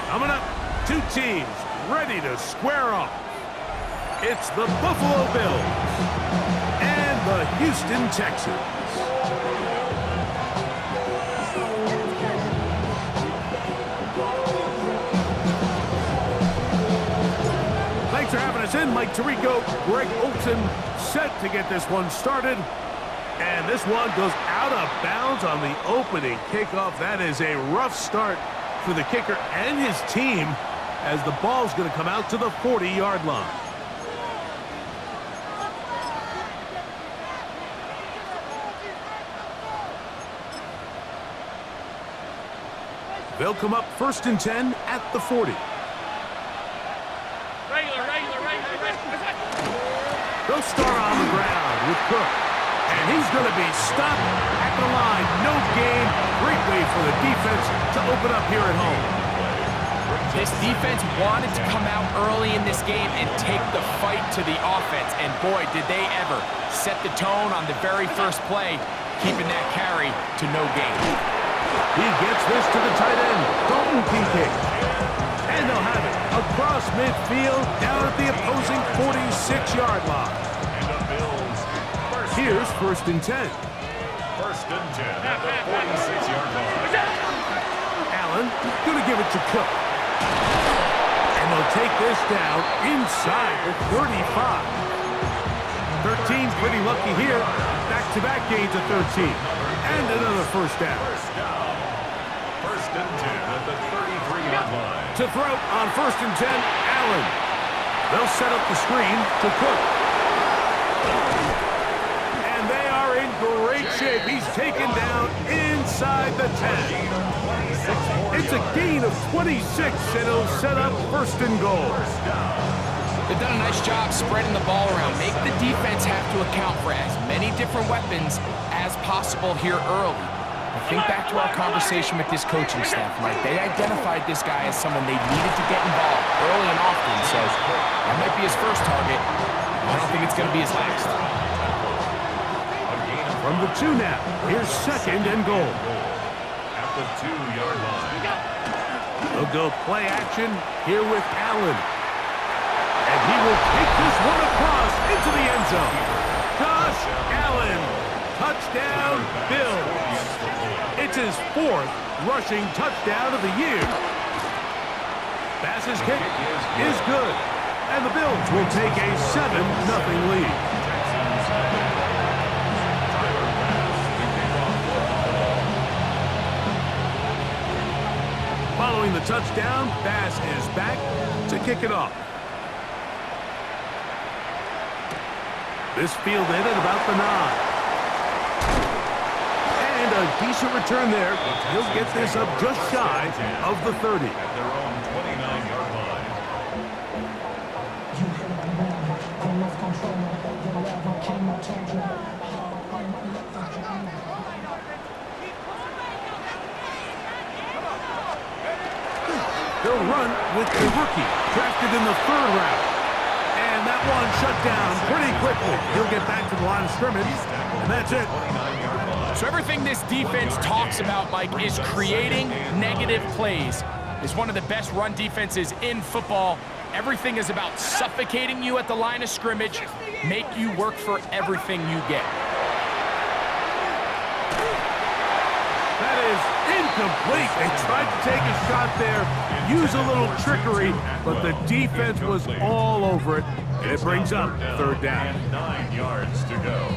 Coming up, two teams ready to square off. It's the Buffalo Bills and the Houston Texans. Thanks for having us in. Mike Tirico, Greg Olson set to get this one started. And this one goes out of bounds on the opening kickoff. That is a rough start for the kicker and his team as the ball's going to come out to the 40-yard line. They'll come up 1st and 10 at the 40. They'll start on the ground with Cook. And he's going to be stopped at the line. No gain. Great way for the defense to open up here at home. This defense wanted to come out early in this game and take the fight to the offense. And boy, did they ever set the tone on the very first play, keeping that carry to no gain. He gets this to the tight end, Dalton Kincaid. And they'll have it across midfield down at the opposing 46-yard line. Here's 1st and 10. 1st and 10 at the 46-yard line. Allen going to give it to Cook. And they'll take this down inside the 35. 13 pretty lucky here. Back-to-back gains of 13. And another first down. 1st and 10 at the 33-yard line. To throw on 1st and 10, Allen. They'll set up the screen to Cook. And they are in great shape. He's taken down inside the 10. It's a gain of 26, and it'll set up 1st and goal. They've done a nice job spreading the ball around. Make the defense have to account for as many different weapons as possible here early. But think back to our conversation with this coaching staff, Mike. They identified this guy as someone they needed to get involved early and often. So that might be his first target. I don't think it's going to be his last. From the 2 now, here's 2nd and goal. At the 2-yard line. They'll go play action here with Allen. And he will take this one across into the end zone. Josh Allen, touchdown Bills. It's his 4th rushing touchdown of the year. Bass's kick is good. And the Bills will take a 7-0 lead. Following the touchdown, Bass is back to kick it off. This fielded at about the 9. And a decent return there. He'll get this up just shy of the 30. At their own 29-yard line. They'll run with the rookie, drafted in the 3rd round. And that one shut down pretty quickly. He'll get back to the line of scrimmage, and that's it. So everything this defense talks about, Mike, is creating negative plays. It's one of the best run defenses in football. Everything is about suffocating you at the line of scrimmage, make you work for everything you get. That is incomplete. They tried to take a shot there, use a little trickery, but the defense was all over it. And it brings up 3rd down. And 9 yards to go.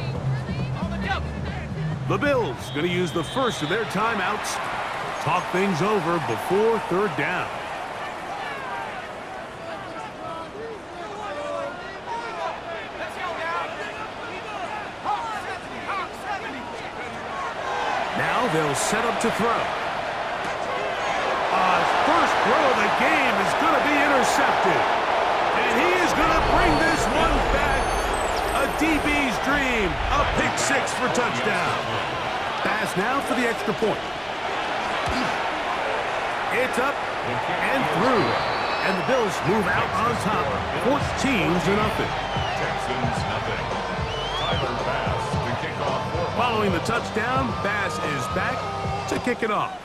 The Bills going to use the first of their timeouts. Talk things over before 3rd down. Now they'll set up to throw. First throw of the game is going to be intercepted. And he is going to bring this one back. A DB's dream. A pick 6 for touchdown. Pass now for the extra point. It's up and through. And the Bills move out on top. 14-0. Texans nothing. Tyler Bass to kick off. Following the touchdown, Bass is back to kick it off.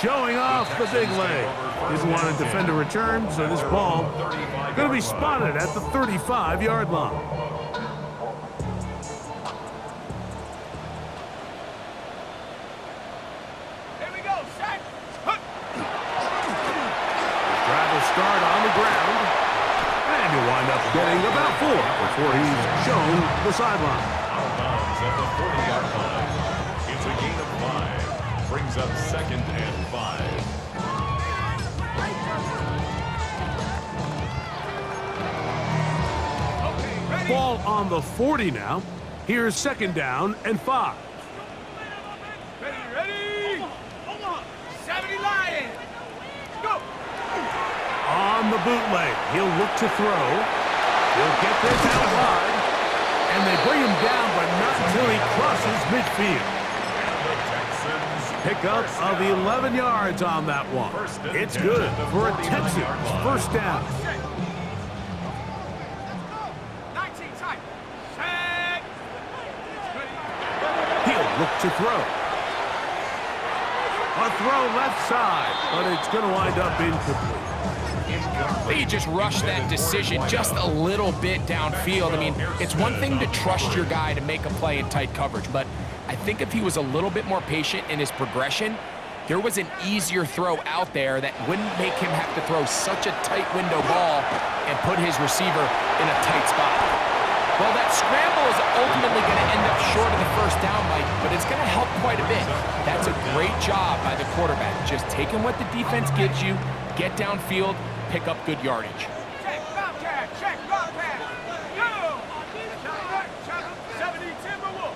showing off the big leg. Didn't want to defend a return, so this ball going to be spotted at the 35-yard line. Here we go, set. Drive will start on the ground, and he'll wind up getting about 4 before he's shown the sideline. Out of bounds at the 40-yard line. It's a gain of 5. Brings up 2nd and 5. Ball on the 40 now. Here's 2nd down and 5. Ready? 70 Lions. Go. On the bootleg, he'll look to throw. He'll get this out wide, and they bring him down, but not until he crosses midfield. Pickup of 11 yards on that one. It's good for a Texans first down. 19 time. Set. He'll look to throw. A throw left side, but it's going to wind up incomplete. He just rushed that decision just a little bit downfield. I mean, it's one thing to trust your guy to make a play in tight coverage, but I think if he was a little bit more patient in his progression, there was an easier throw out there that wouldn't make him have to throw such a tight window ball and put his receiver in a tight spot. Well, that scramble is ultimately going to end up short of the first down, Mike, but it's going to help quite a bit. That's a great job by the quarterback, just taking what the defense gives you, get downfield, pick up good yardage. Check, Bobcat. Check, Bobcat. Go. 70 Timberwolf.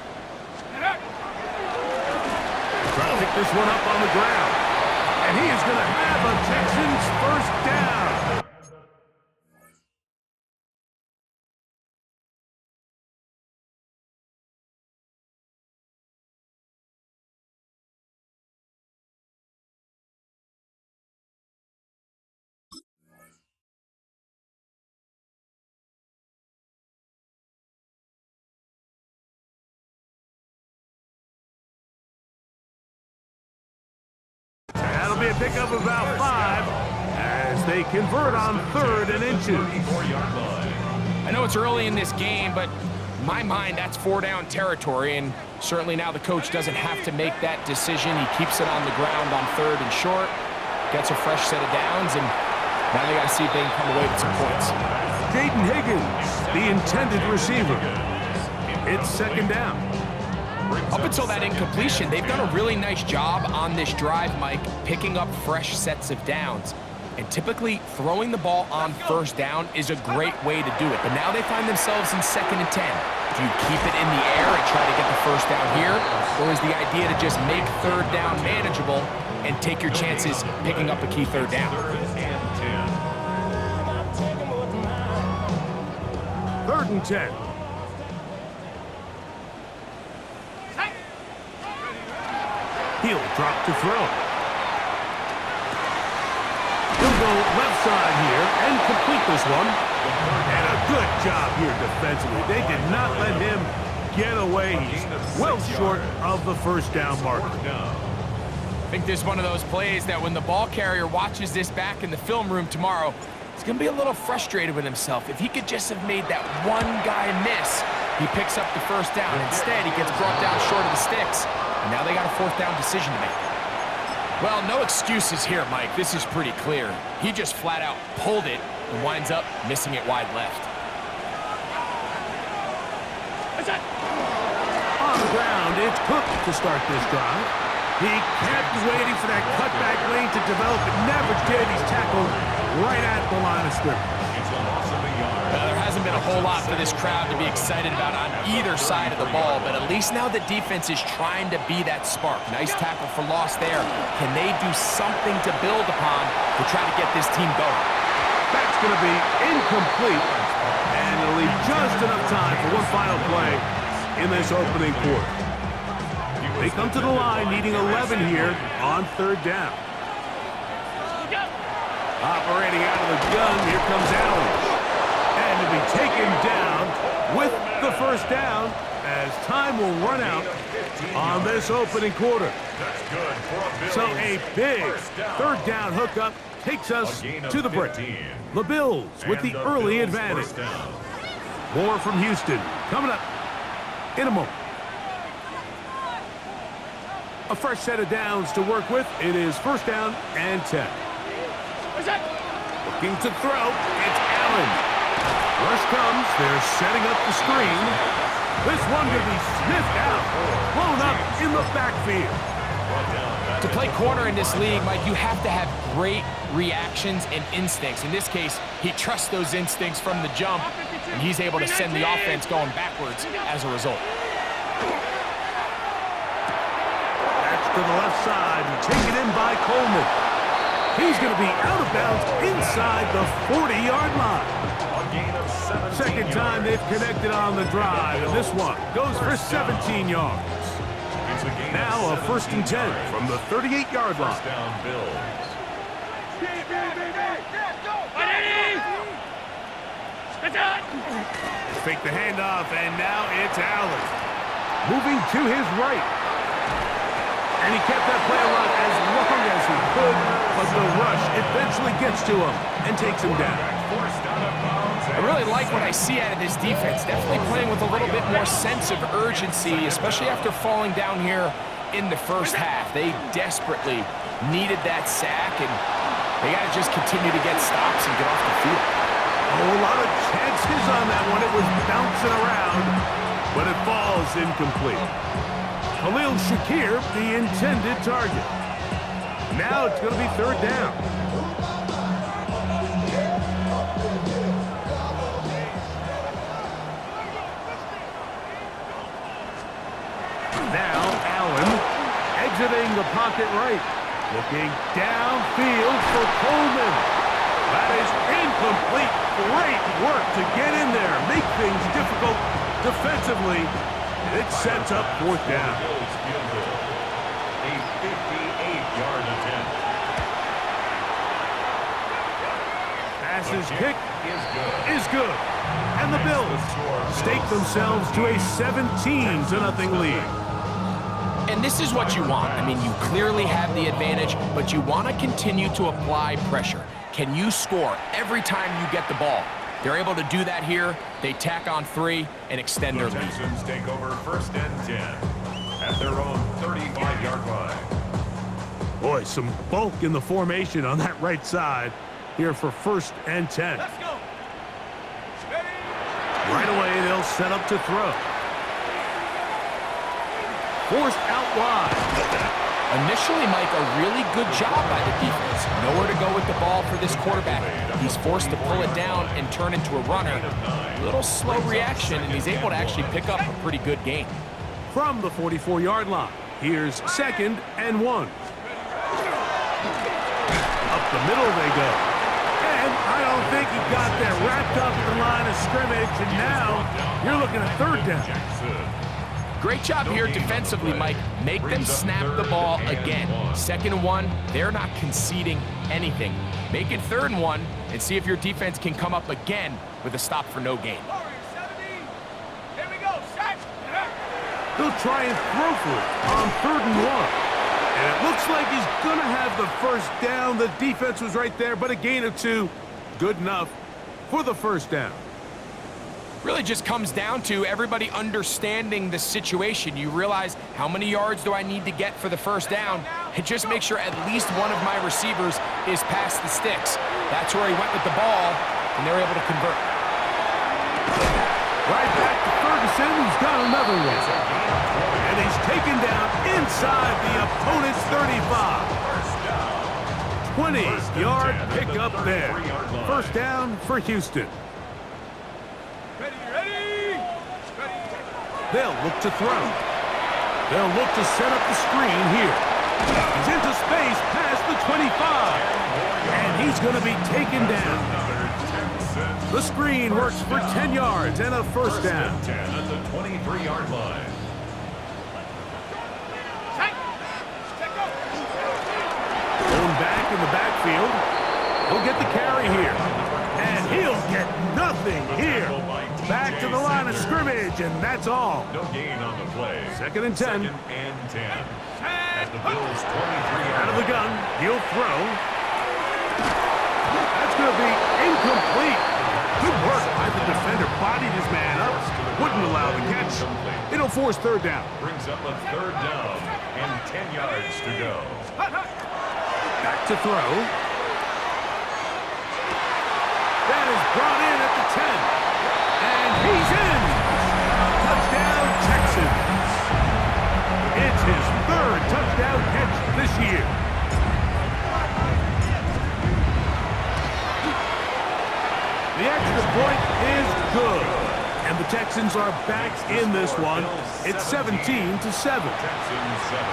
Trying to pick this one up on the ground. And he is going to have a Texans first down. That'll be a pickup of about 5 as they convert on 3rd and inches. 34-yard line. I know it's early in this game, but in my mind, that's 4-down territory, and certainly now the coach doesn't have to make that decision. He keeps it on the ground on 3rd and short, gets a fresh set of downs, and now they got to see if they can come away with some points. Jaden Higgins, the intended receiver. It's 2nd down. Up until that incompletion, they've done a really nice job on this drive, Mike, picking up fresh sets of downs. And typically, throwing the ball on 1st down is a great way to do it. But now they find themselves in 2nd and 10. Do you keep it in the air and try to get the 1st down here? Or is the idea to just make 3rd down manageable and take your chances picking up a key 3rd down? 3rd and 10. He'll drop to throw. He'll go left side here and complete this one. And a good job here defensively. They did not let him get away. He's well short of the 1st down marker. I think this is one of those plays that when the ball carrier watches this back in the film room tomorrow, he's going to be a little frustrated with himself. If he could just have made that one guy miss, he picks up the 1st down. Instead, he gets brought down short of the sticks. And now they got a 4th down decision to make. Well, no excuses here, Mike. This is pretty clear. He just flat out pulled it and winds up missing it wide left. On the ground, it's Cook to start this drive. He kept waiting for that cutback lane to develop, but never did. He's tackled right at the line of scrimmage. There hasn't been a whole lot for this crowd to be excited about on either side of the ball, but at least now the defense is trying to be that spark. Nice tackle for loss there. Can they do something to build upon to try to get this team going? That's going to be incomplete, and it'll leave just enough time for one final play in this opening quarter. They come to the line needing 11 here on 3rd down. Operating out of the gun, here comes Allen. And to be taken down with the first down as time will run out on this opening quarter. That's good for a Bills. So a big first down. third down hookup takes us A gain of to the break. 15. The Bills with And the the early Bills advantage. first down. More from Houston coming up in a moment. A fresh set of downs to work with. It is first down and 10. Looking to throw. It's Allen. Rush comes. They're setting up the screen. This one could be sniffed out. Blown up in the backfield. To play corner in this league, Mike, you have to have great reactions and instincts. In this case, he trusts those instincts from the jump, and he's able to send the offense going backwards as a result. That's to the left side and taken in by Coleman. He's going to be out of bounds inside the 40-yard line. A gain of 17 Second time they've connected on the drive, and this one goes for 17 yards. It's a gain Now a of first and 10 yards. from the 38-yard line. First down, Bills. Fake the handoff, and now it's Allen. Moving to his right. And he kept that play alive as long as he could, but the rush eventually gets to him and takes him down. Forced out of bounds. I really like what I see out of this defense. Definitely playing with a little bit more sense of urgency, especially after falling down here in the first half. They desperately needed that sack, and they got to just continue to get stops and get off the field. Oh, a lot of chances on that one. It was bouncing around, but it falls incomplete. Khalil Shakir, the intended target. Now it's going to be third down. Now Allen exiting the pocket right. Looking downfield for Coleman. That is incomplete. Great work to get in there. Make things difficult defensively. It sets up fourth down. Bills field goal. A 58-yard attempt. Passes kick Is good. is good. And the Bills stake themselves to a 17-0 lead. And this is what you want. I mean, you clearly have the advantage, but you want to continue to apply pressure. Can you score every time you get the ball? They're able to do that here. They tack on 3 and extend their The lead. Texans take over first and 10 at their own 35-yard line. Boy, some bulk in the formation on that right side here for first and 10. Let's go. Ready? Right away, they'll set up to throw. Forced out wide. Initially, Mike, a really good job by the defense. Nowhere to go with the ball for this quarterback. He's forced to pull it down and turn into a runner. A little slow reaction, and he's able to actually pick up a pretty good gain. From the 44-yard line, here's second and 1. Up the middle they go. And I don't think he got there. Wrapped up at the line of scrimmage, and now you're looking at third down. Great job here defensively, Mike. Make them snap the ball again. Second and 1, they're not conceding anything. Make it third and 1 and see if your defense can come up again with a stop for no gain. Warriors 70. Here we go. Set. They'll try and throw for it on third and 1. And it looks like he's going to have the first down. The defense was right there, but a gain of 2. Good enough for the first down. Really just comes down to everybody understanding the situation. You realize, how many yards do I need to get for the first down? And just make sure at least one of my receivers is past the sticks. That's where he went with the ball, and they're able to convert. Right back to Ferguson, who's got another one. And he's taken down inside the opponent's 35. 20-yard pickup there. First down for Houston. Ready, ready. Ready. They'll look to throw. They'll look to set up the screen here. He's into space past the 25. And he's going to be taken down. The screen works for 10 yards and a first down. 10 at the 23-yard line. Set. Set, go. Going back in the backfield. He'll get the carry here. And he'll get nothing here. Back to the line of scrimmage, and that's all. No gain on the play. 2nd and 10. 2nd and 10. At the Bills' 23. Out of the gun, he'll throw. That's going to be incomplete. Good work by the defender. Bodied his man up. Wouldn't allow the catch. It'll force 3rd down. Brings up a 3rd down and 10 yards to go. Back to throw. That is brought in at the 10. And he's in. Touchdown, Texans. It's his 3rd touchdown catch this year. The extra point is good. And the Texans are back in this one. It's 17-7. Texans 7.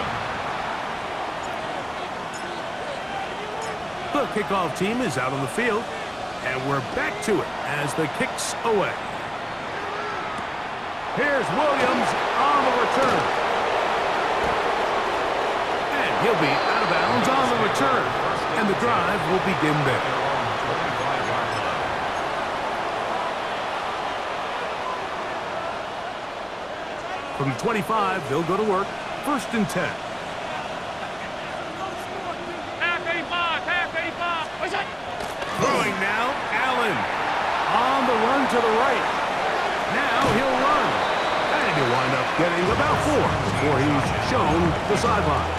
The kickoff team is out on the field. And we're back to it as the kick's away. Here's Williams on the return. And he'll be out of bounds on the return. And the drive will begin there. From the 25, they'll go to work. 1st and 10. Throwing now, Allen. On the run to the right. Now he'll run. And he'll wind up getting about 4 before he's shown the sideline.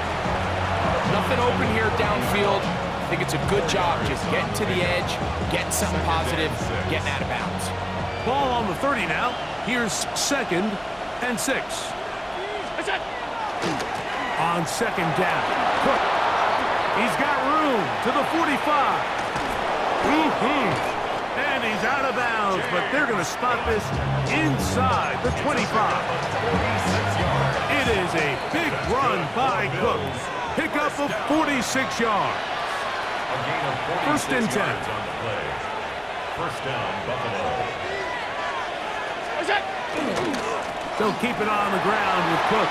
Nothing open here downfield. I think it's a good job just getting to the edge, getting something positive, getting out of bounds. Ball on the 30 now. Here's 2nd and 6. On 2nd down, Cook. He's got room to the 45. And he's out of bounds, but they're going to spot this inside the 25. It is a big run by Cook. Pickup of 46 yards. A gain of 1st and 10. yards on the play. 1st down, Buffalo. They'll keep it on the ground with Cook.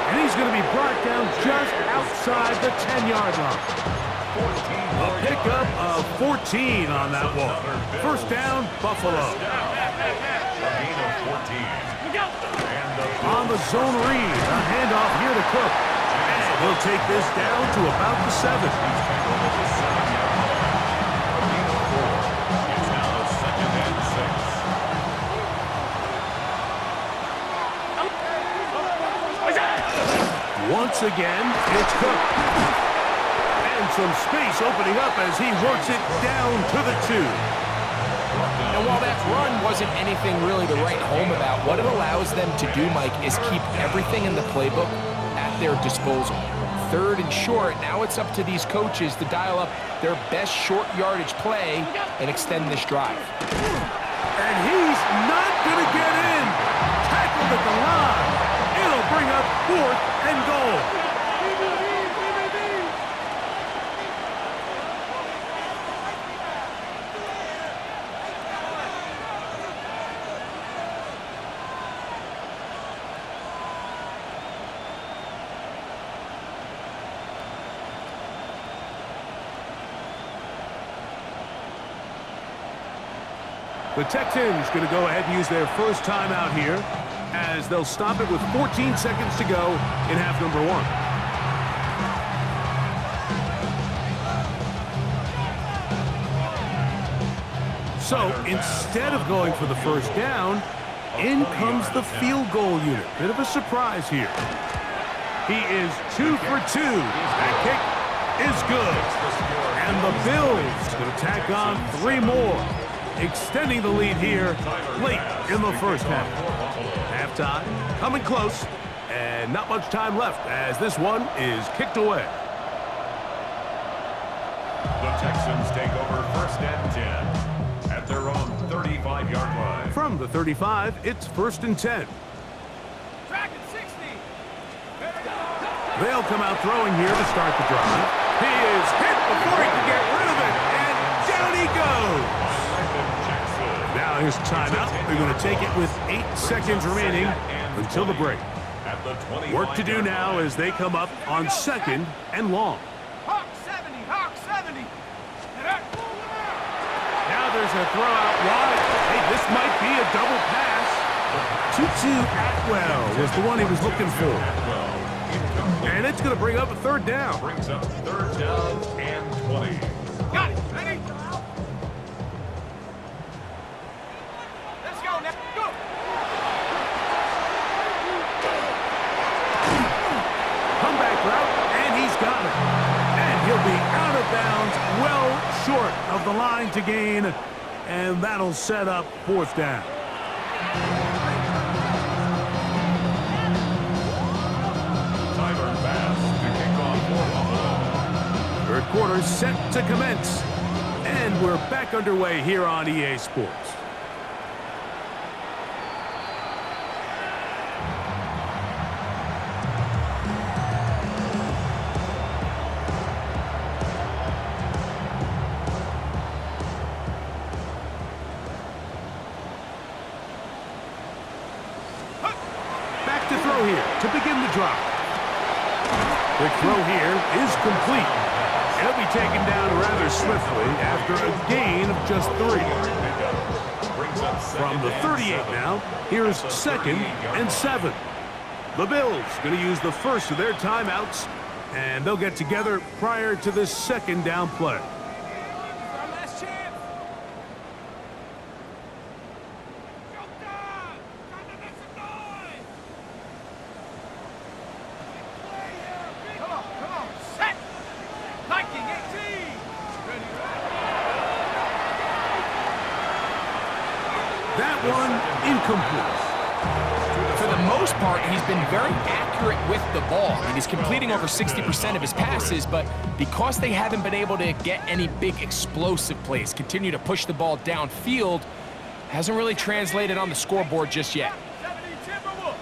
And he's going to be brought down just outside the 10-yard line. A pickup of 14 on that one. 1st down, Buffalo. A gain of 14. On the zone read, a handoff here to Cook. And he'll take this down to about the 7. A gain of 4. It's now 2nd and 6. Once again, it's Cook. And some space opening up as he works it down to the 2. And while that run wasn't anything really to write home about, what it allows them to do, Mike, is keep everything in the playbook at their disposal. 3rd and short, now it's up to these coaches to dial up their best short yardage play and extend this drive. And he's not going to get in. Tackled at the line. It'll bring up 4th and goal. The Texans going to go ahead and use their first timeout here as they'll stop it with 14 seconds to go in half number 1. So instead of going for the 1st down, in comes the field goal unit. Bit of a surprise here. He is 2 for 2. That kick is good. And the Bills going to tack on 3 more. Extending the lead here late in the 1st half. Halftime coming close, and not much time left as this one is kicked away. The Texans take over 1st and 10 at their own 35-yard line. From the 35, it's 1st and 10. Track at 60. They'll come out throwing here to start the drive. He is hit before he can get rid of it, and down he goes. Now here's timeout. They're going to take it with 8 seconds remaining until the break. Work to do now as they come up on 2nd and long. Hawk 70, Hawk 70. Now there's a throw out wide. Hey, this might be a double pass. Tutu Atwell was the one he was looking for. And it's going to bring up a third down. Brings up third down and 20. Got it. Ready? Let's go now. Go. Comeback route, and he's got it. And he'll be out of bounds, well short of the line to gain. And that'll set up fourth down. Tyler Bass to kick off for Buffalo. Third quarter set to commence. And we're back underway here on EA Sports. Back to throw here to begin the drop. The throw here is complete. He'll be taken down rather swiftly after a gain of just 3. From the 38 now, here's 2nd and 7. The Bills going to use the first of their timeouts, and they'll get together prior to this 2nd down play. Our last chance. Go down. Time to make some noise. Come on. Set. Viking 18. Ready. That one incomplete. For the most part, he's been very accurate with the ball. I mean, he's completing over 60% of his passes, but because they haven't been able to get any big explosive plays, continue to push the ball downfield, hasn't really translated on the scoreboard just yet. 70 Timberwolves.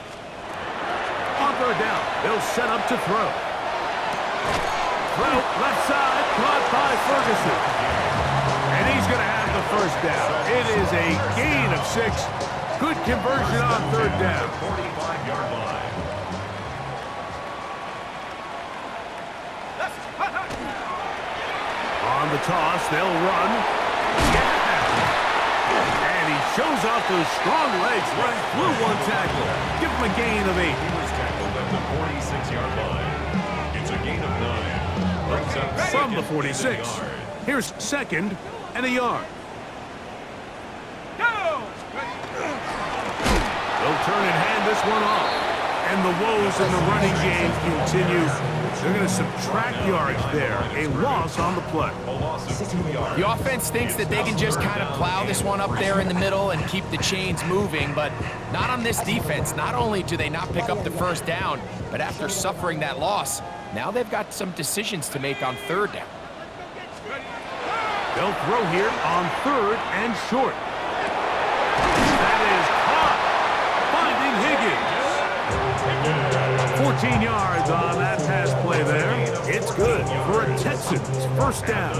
On third down, they'll set up to throw. Throw left side, caught by Ferguson. And he's going to have the first down. It is a gain of 6. Good conversion on third down. 45-yard line. On the toss, they'll run. And he shows off those strong legs right through one tackle. Give him a gain of 8. He was tackled at the 46-yard line. It's a gain of 9. Brings up From the second 46. and a yard. Here's 2nd and a yard. Go. They'll turn and hand this one off. And the woes in the running game continue. They're going to subtract yards there. A loss on the play. A loss of 2 yards. The offense thinks that they can just kind of plow this one up there in the middle and keep the chains moving, but not on this defense. Not only do they not pick up the first down, but after suffering that loss, now they've got some decisions to make on third down. They'll throw here on 3rd and short. That is caught. Finding Higgins. 14 yards on that pass play there. It's good for a Texans first down.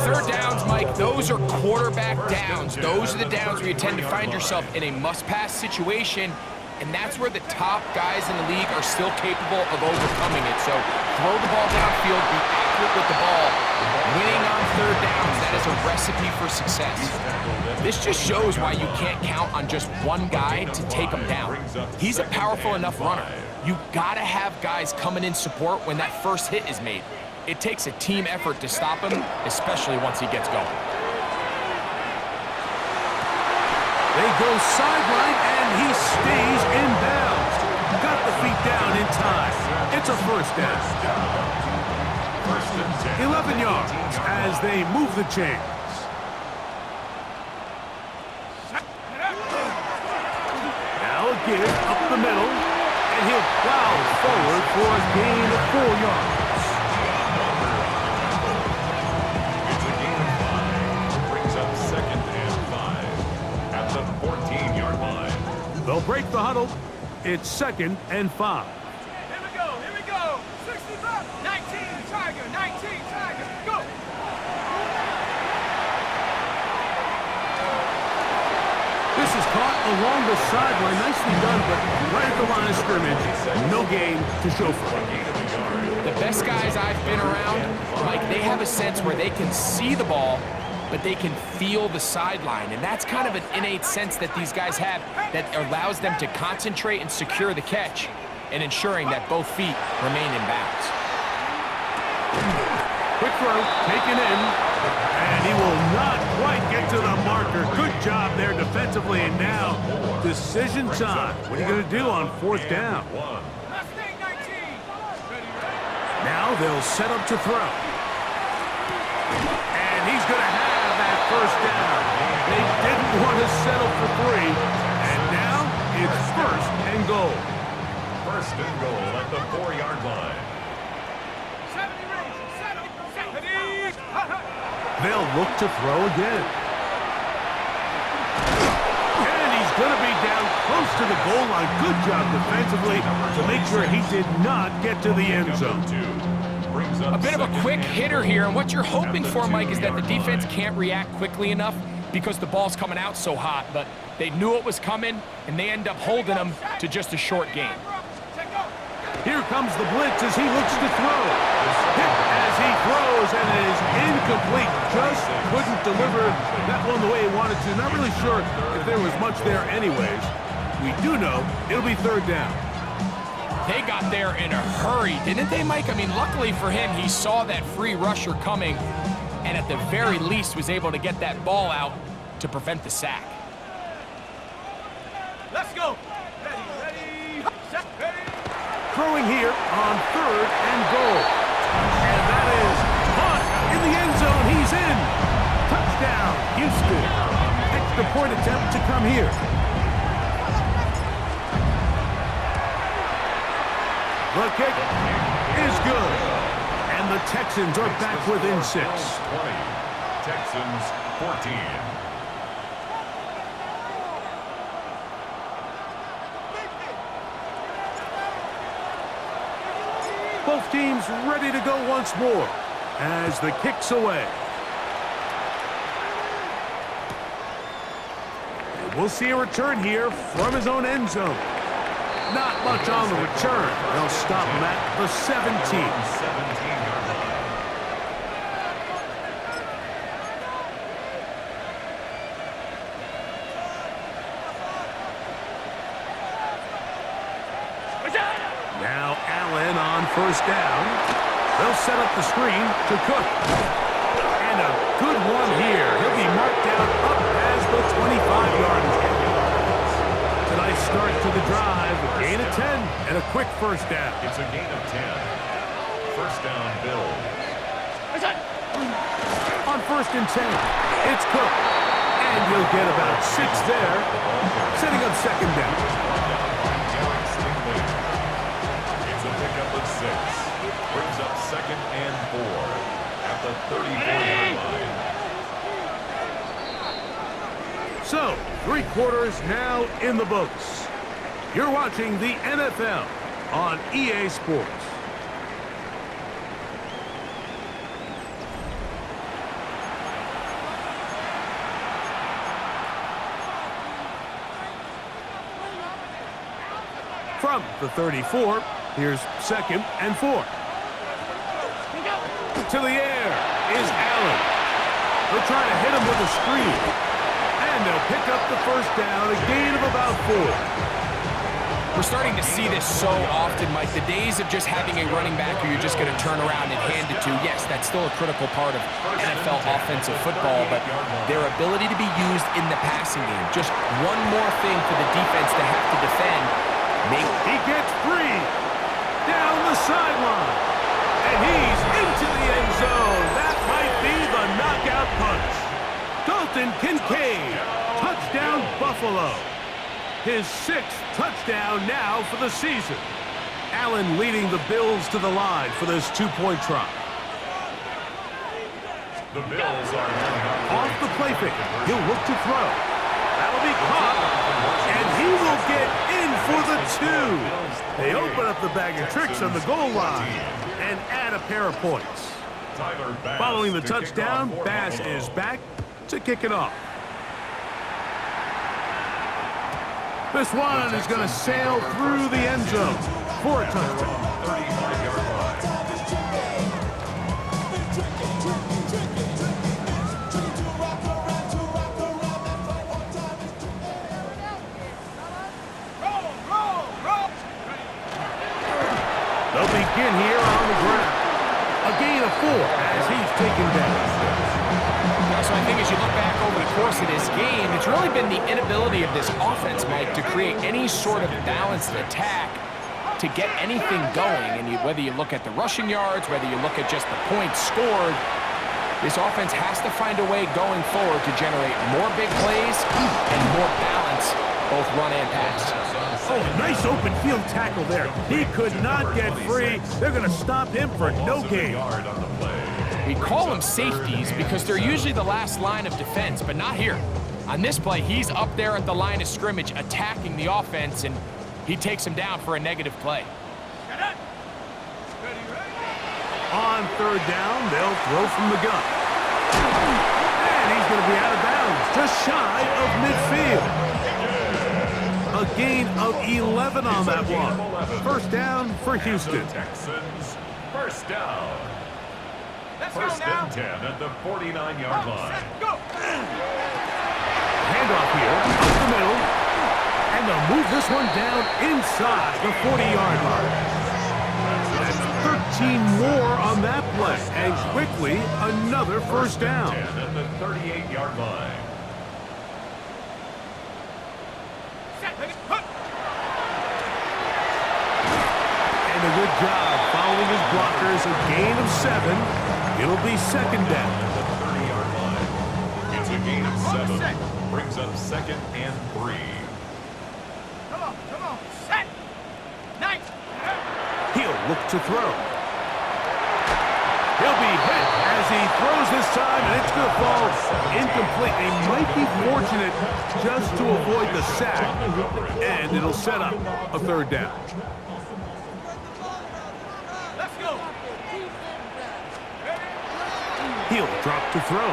Third downs, Mike, those are quarterback downs. Those are the downs where you tend to find yourself in a must-pass situation, and that's where the top guys in the league are still capable of overcoming it. So throw the ball downfield, be accurate with the ball. Winning on third downs, that is a recipe for success. This just shows why you can't count on just one guy to take him down. He's a powerful enough runner. You gotta have guys coming in support when that first hit is made. It takes a team effort to stop him, especially once he gets going. They go sideline, and he stays in bounds. Got the feet down in time. It's a first down. 11 yards as they move the chains. Now a give up the middle, and he'll plow forward for a gain of 4 yards. It's a gain of 5. Brings up 2nd and 5 at the 14-yard line. They'll break the huddle. It's 2nd and 5. Here we go. 65. 19 Tiger. 19 Tiger. Go. This is caught along the sideline. Nicely done, but right at the line of scrimmage. No gain to show for it. The best guys I've been around, Mike, they have a sense where they can see the ball, but they can feel the sideline. And that's kind of an innate sense that these guys have that allows them to concentrate and secure the catch and ensuring that both feet remain in bounds. Quick throw, taken in, and he will not quite get to the marker. Good job there defensively, and now decision time. What are you going to do on fourth down? Now they'll set up to throw. And he's going to have that first down. They didn't want to settle for 3, and now it's first and goal. First and goal at the 4-yard line. They'll look to throw again. And he's going to be down close to the goal line. Good job defensively to make sure he did not get to the end zone. A bit of a quick hitter here, and what you're hoping for, Mike, is that the defense can't react quickly enough because the ball's coming out so hot, but they knew it was coming, and they end up holding them to just a short game. Here comes the blitz as he looks to throw. Hit as he throws, and it is incomplete. Just couldn't deliver that one the way he wanted to. Not really sure if there was much there anyways. We do know it'll be third down. They got there in a hurry, didn't they, Mike? I mean, luckily for him, he saw that free rusher coming, and at the very least was able to get that ball out to prevent the sack. Let's go. Ready, set, ready. Throwing here on third and goal. And that is caught in the end zone. He's in. Touchdown, Houston. Extra point attempt to come here. The kick is good. And the Texans are back within 6. 20. Texans 14. Both teams ready to go once more as the kick's away. And we'll see a return here from his own end zone. Not much on the return. They'll stop him at the 17. 17-yard line. Now Allen on first down. They'll set up the screen to Cook. And a good one here. He'll be marked down up past the 25-yard line. A nice start to the drive. A gain of 10 and a quick first down. It's a gain of 10. First down, Bills. On first and 10, it's Cook. And he'll get about 6 there, setting up second down. It's a pickup of 6. Brings up second and 4 at the 34-yard line. So, 3 quarters now in the books. You're watching the NFL on EA Sports. From the 34, here's second and 4. To the air is Allen. They'll try to hit him with a screen. And they'll pick up the first down, a gain of about 4. We're starting to see this so often, Mike. The days of just having a running back who you're just going to turn around and hand it to, yes, that's still a critical part of NFL offensive football, but their ability to be used in the passing game, just one more thing for the defense to have to defend. He gets free down the sideline, and he's into the end zone. That might be the knockout punch. Dalton Kincaid, touchdown Buffalo. His 6th touchdown now for the season. Allen leading the Bills to the line for this 2-point try. The Bills are now Off the play fake, he'll look to throw. That'll be caught, and he will get in for the 2. They open up the bag of tricks on the goal line and add a pair of points. Following the touchdown, Bass is back to kick it off. This one is going to sail through the end zone for a touchdown. 35-yard line. here on the ground. A gain of 4 as he's taken down. So I think as you look back over the course of this game, it's really been the inability of this offense, Mike, to create any sort of balanced attack to get anything going. And whether you look at the rushing yards, whether you look at just the points scored, this offense has to find a way going forward to generate more big plays and more balance, both run and pass. Oh, nice open field tackle there. He could not get free. They're going to stop him for no gain. We call them safeties because they're usually the last line of defense, but not here. On this play, he's up there at the line of scrimmage attacking the offense, and he takes him down for a negative play. On third down, they'll throw from the gun. And he's going to be out of bounds, just shy of midfield. A gain of 11 on that one. First down for Houston. Texans, first down. Let's First go now. and 10 at the 49-yard line. Go. Handoff here, up the middle. And they'll move this one down inside the 40-yard line. That's 13 more on that play. And quickly, another first down. 10 at the 38-yard line. And a good job following his blockers. A gain of 7. It'll be second down. At the 30-yard line. It's a gain of 7. Brings up second and 3. Come on. Set. Night. He'll look to throw. He'll be hit as he throws this time, and it's going to fall incomplete. He might be fortunate just to avoid the sack, and it'll set up a third down. Let's go. He'll drop to throw.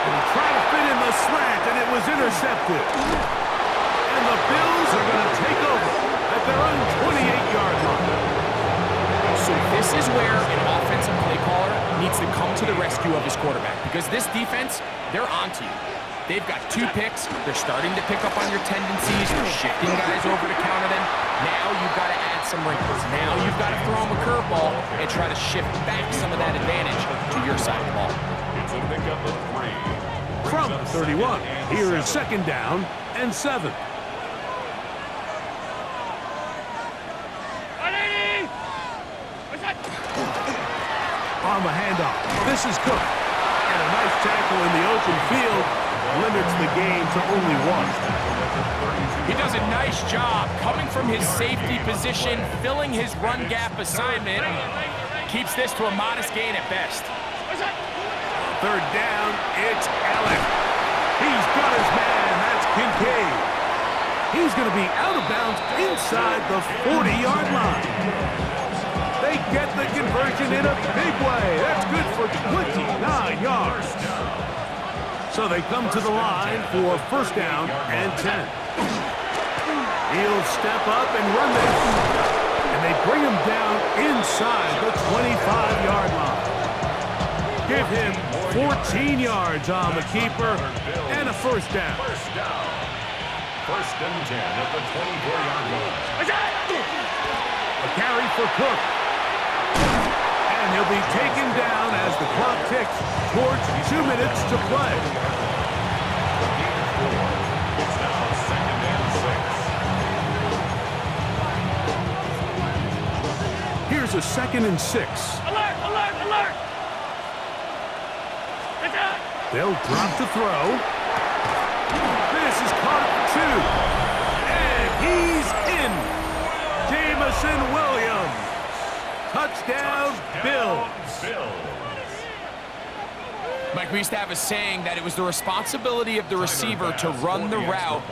And try to fit in the slant, and it was intercepted. And the Bills are going to take over at their own 28-yard line. So this is where an offensive play caller needs to come to the rescue of his quarterback, because this defense, they're onto you. They've got 2 picks. They're starting to pick up on your tendencies. They're shifting guys over to counter them. Now you've got to add some wrinkles. Now you've got to throw them a curveball and try to shift back some of that advantage to your side of the ball. It's a pickup of 3. From 31, here is second down and 7. On the handoff, this is Cook. And a nice tackle in the open field limits the game to only 1. He does a nice job coming from his safety position, filling his run gap assignment, keeps this to a modest gain at best. Third down, it's Allen. He's got his man, that's Kincaid. He's going to be out of bounds inside the 40-yard line. They get the conversion in a big way. That's good for 29 yards. So they come to the line for first down and 10. He'll step up and run this. And they bring him down inside the 25-yard line. Give him 14 yards on the keeper and a first down. First and 10 at the 24-yard line. A carry for Cook. And he'll be taken down as the clock ticks towards 2 minutes to play. It's now second and 6. Here's a second and 6. Alert. It's out. They'll drop to throw. This is caught at 2. And he's in. Jamison Williams. Touchdown, Bills. Mike, we used to have a saying that it was the responsibility of the receiver to run the route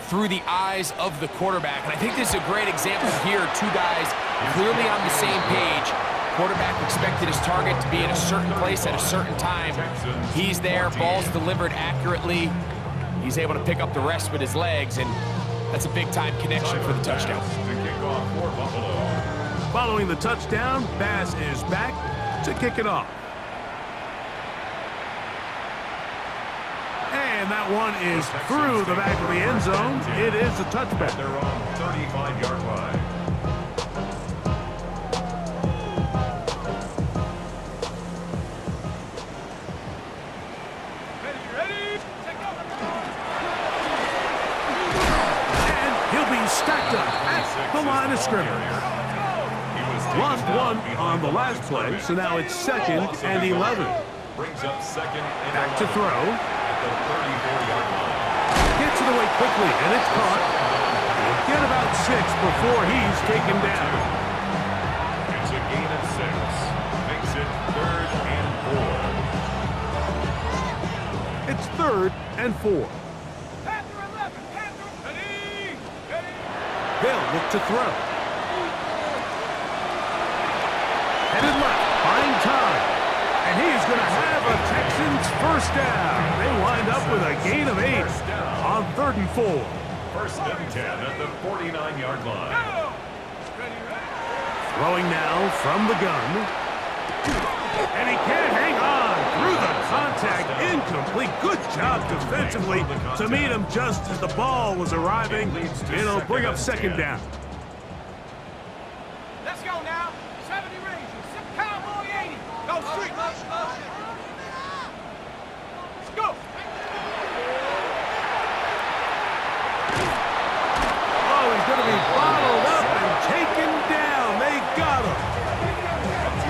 through the eyes of the quarterback. And I think this is a great example here. 2 guys clearly on the same page. Quarterback expected his target to be in a certain place at a certain time. He's there, ball's delivered accurately. He's able to pick up the rest with his legs, and that's a big-time connection for the touchdown. To kick off for Buffalo. Following the touchdown, Bass is back to kick it off. And that one is through the back of the end zone. It is a touchback. Their own 35-yard line. Lost one on the last play, so now it's 2nd and 11. Brings up 2nd and Back to 11 throw. at the 34-yard line. Gets it away quickly, and it's caught. He'll get about 6 before he's taken down. It's a gain of 6. Makes it 3rd and 4. It's 3rd and 4. Panther 11, Panther. Ready, ready. They'll look to throw. Headed left, buying time. And he's going to have a Texans first down. They wind up with a gain of 8 on 3rd and 4. 1st and 10 at the 49-yard line. Go. Ready, ready. Throwing now from the gun. And he can't hang on through the contact. Incomplete. Good job defensively to meet him just as the ball was arriving. It'll bring up 2nd down. Let's go now. 70 Rangers. Cowboy 80. Go street. Let's go. Oh, he's going to be bottled up and taken down. They got him.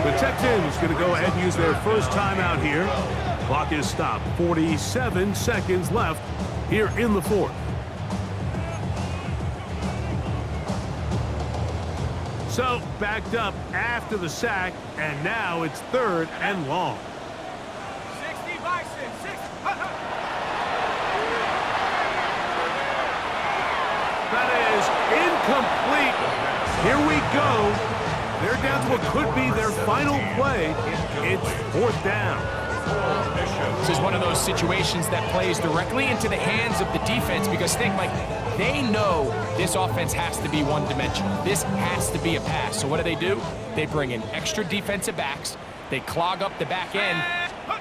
The Texans going to go ahead and use their first timeout here. Clock is stopped. 47 seconds left here in the 4th. So, backed up after the sack, and now it's 3rd and long. 60 Bison. 60. That is incomplete. Here we go. They're down to what could be their final play. It's 4th down. This is one of those situations that plays directly into the hands of the defense because think, Mike, they know this offense has to be one-dimensional. This has to be a pass. So what do? They bring in extra defensive backs. They clog up the back end.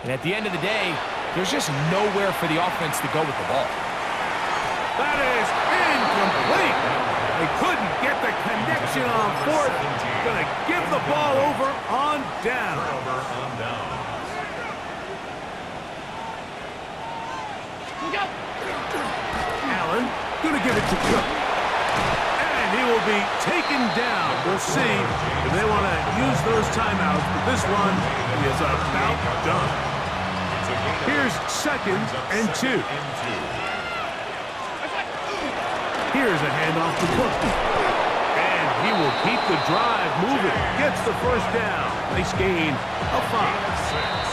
And at the end of the day, there's just nowhere for the offense to go with the ball. That is incomplete. They couldn't get the connection on 4th. Going to give the ball over on down. Allen going to give it to Cook. And he will be taken down. We'll see if they want to use those timeouts, but this one is about done. Here's 2nd and 2. Here's a handoff to Cook. And he will keep the drive moving. Gets the first down. Nice gain of 5.